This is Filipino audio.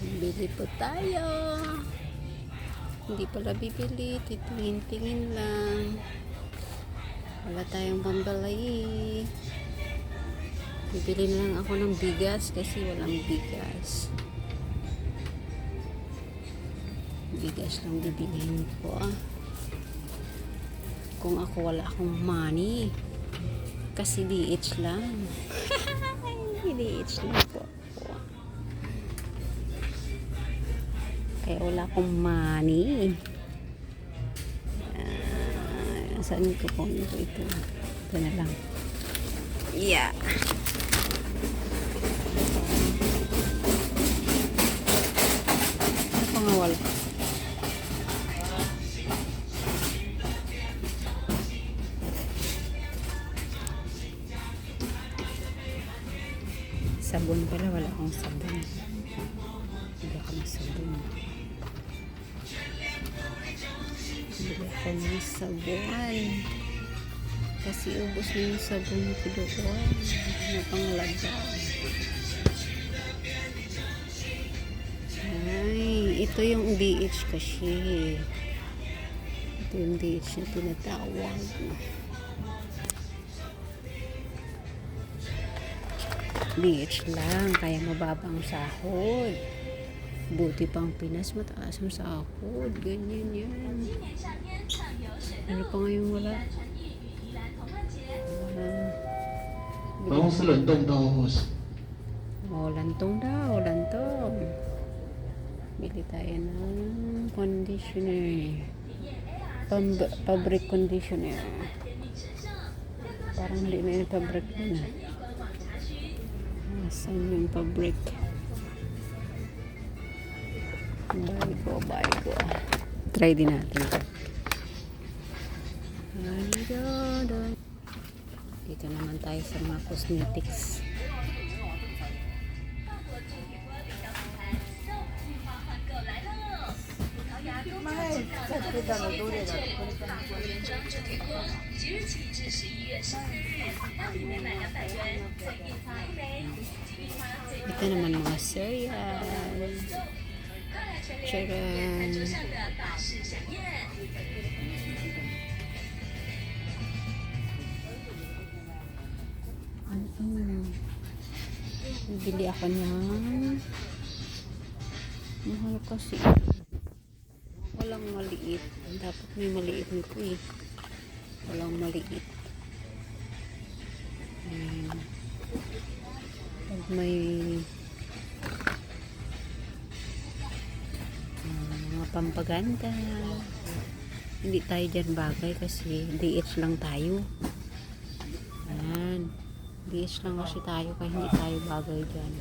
Bili po tayo. Hindi pala bibili, titingin-tingin lang. Wala tayong pambili. Bibili na lang ako ng bigas kasi walang bigas. Bigas lang bibilihin ko. Kung ako wala akong money. Kasi DH lang. DH lang po ako. Kaya wala akong money. Saan ko po ito? Ito na lang. Yeah. Ano pa nga wala? Sabon pala, wala akong sabon. Hindi ako ng sabon. Hindi ako ng sabon. Kasi ubos na yung sabon ko doon. Ano pang lagay. Ay, ito yung DH kasi. Ito yung DH na tinatawag. DH lang, kaya mababang sahod. Buti pang Pinas, mataas ang sahod. Ganyan yan. Ano pa ngayon wala? Bangus lentong daw, boss. Oh, lantong daw, lantong. Bili tayo ng conditioner. Fabric conditioner. Parang hindi na yung fabric na. Saan yung fabric? Buy ko. Try din natin. Dito naman tayo sa mga cosmetics. Ito naman mga cereal. Charan. Bili ako ng mahal kasi walang maliit. Dapat may maliit nito eh. Walang maliit. Pag may mga pampaganda, hindi tayo dyan bagay kasi DH lang tayo. Ayan. DH lang kasi tayo kaya hindi tayo bagay dyan.